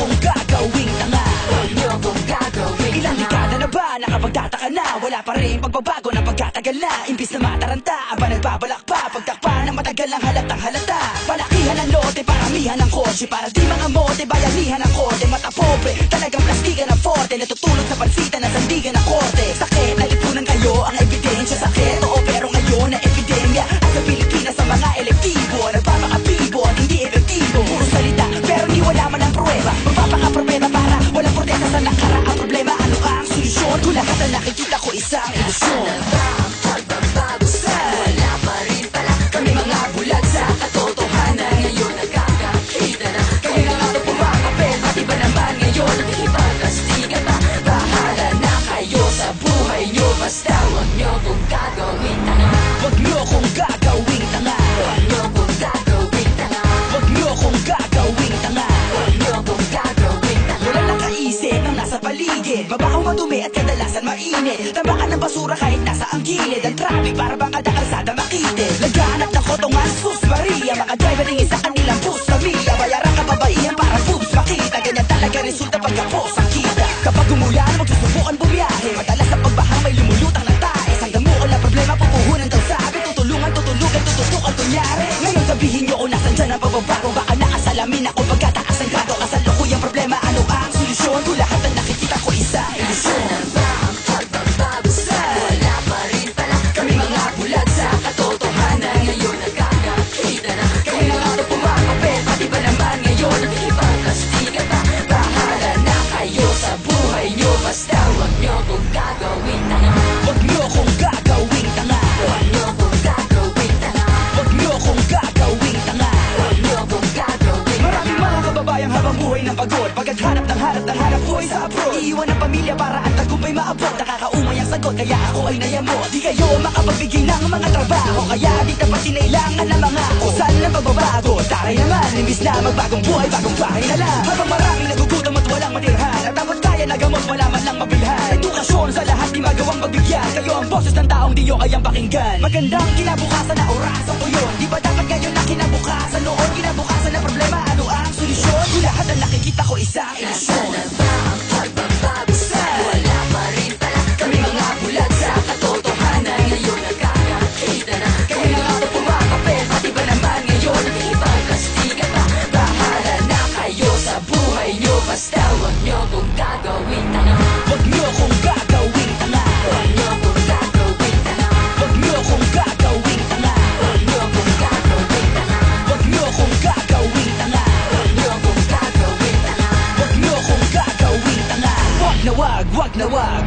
kong gagawing tanga. Huwag niyo kong gagawing ilang dekada na ba nakapagtataka na? Wala pa rin pagbabago ng pagkatagal na. Imbis na mataranta, aba nagbabalak pa. Pagtakpa ng matagal lang halatang halata. Palakihan ng lote, paramihan ng kotse. Para di mga mote, bayanihan ng korte. Mata pobre, talagang plastikan ng forte. Natutulog sa pansitan ng sandigan ng korte. Sakit, nalipunan kayo ang ebidensya. Sakit, oo pero ngayon na epidemya. At sa Pilipinas sa mga elektibo, nagpapakapibo at hindi efektibo. Puro salita, pero di wala man ang pruweba. Magpapakaproblema para walang protesta sa nakaraang problema. Ano ang solusyon? Kung lahat na nakikita ko isang ilusyon. Ano ba ang pagbabago sa? Wala pa rin pala kami mga bulag sa katotohanan. Ngayon nagkakakita na kayo na nga ito pumapapel. Pati ba naman ngayon nakikipagkastigan pa? Bahala na kayo sa buhay nyo. Basta huwag nyo kong gagawin tanga. Huwag nyo kong gagawin tanga. Huwag nyo kong gagawin tanga. Huwag nyo kong gagawin tanga. Huwag nyo kong gagawin tanga. Wala nakaisip ng nasa paligid. Mabaho, madumi at kadalasan mainit. Tambakan ng basura kahit nasa ang gilid. Ang traffic para bang kada kalsada makitid. Laganap ng kotongan, sus Maria. Mga driver tingin sa kanilang bus pamilya. Bayaran kababaihan para boobs makita. Ganyan talaga resulta pagkapos ang kita. Kapag umulan, magsusubukan bumiyahe. Madalas sa pagbahang may lumulutang ng taes. Hanggang mo na problema, pupuhunan daw sabi. Tutulungan, tutulugan, tututukan kunyari. Ngayon sabihin nyo kung nasan dyan ang pagbabago. Baka nakasalamin ako pagkataas ng grado. Kasalukuyang problema, ano ang solusyon? Kung lahat ang nakikita ko isa ilusyon. Ano ba ang pagbabago sa? Wala pa rin pala kami mga bulag sa katotohanan. Ngayon nagkakakita na kayo na nga ito pumapapel. Pati ba naman ngayon nakikipagkastigan pa? Bahala na kayo sa buhay nyo. Basta huwag nyo kong gagawin tanga. Huwag nyo kong gagawin tanga. Huwag nyo kong gagawin tanga. Huwag nyo kong gagawin tanga. Huwag nyo kong gagawin tanga. Maraming mga kababayang habang buhay ng pagod. Pagkaghanap ng hanap buhay sa abroad. Iiwan ang pamilya para ang tagumpay maabot. Nakakaumay ang sagot kaya ako ay nayamot. Di kayo makapagbigay ng mga trabaho. Kaya di tapat sinailangan ng mga kusan ng pagbabago. Taray naman, imbis na magbagong buhay, bagong bahay na lang. Habang maraming nagugutom at walang matirhan. At tapos kaya nagamot, wala man lang mabilhan. Edukasyon sa lahat di magawang pagbigyan. Kayo ang boses ng taong di nyo kayang pakinggan. Magandang kinabukasan na orasan ko yun. Di ba dapat ngayon na kinabukasan noon? Kinabukasan na problema, ano ang solusyon? Kung lahat ang nakikita ko isang ilusyon. Nasaan na ba ang pagbabago sa? Wala pa rin pala kami mga bulag sa katotohanan. Ngayon nagkakakita na kayo na nga ito pumapapel. Pati ba naman ngayon nakikipagkastigan pa? Bahala na kayo sa buhay nyo. Basta huwag nyo kong gagawin tanga. Huwag nyo kong gagawin tanga. Huwag nyo kong gagawin tanga. Huwag nyo kong gagawin tanga. Huwag nyo kong gagawin tanga. Huwag nyo kong gagawin tanga. Huwag nyo kong gagawin tanga. Huwag nyo kong gagawin tanga. Wag na wag, wag na wag.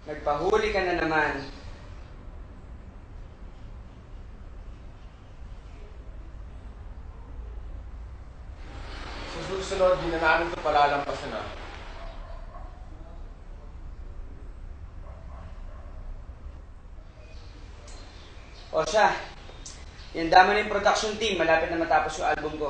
Nagpahuli ka na naman. Sa susunod, di na namin ito palalampasan na. O siya, yan dama na yung production team. Malapit na matapos yung album ko.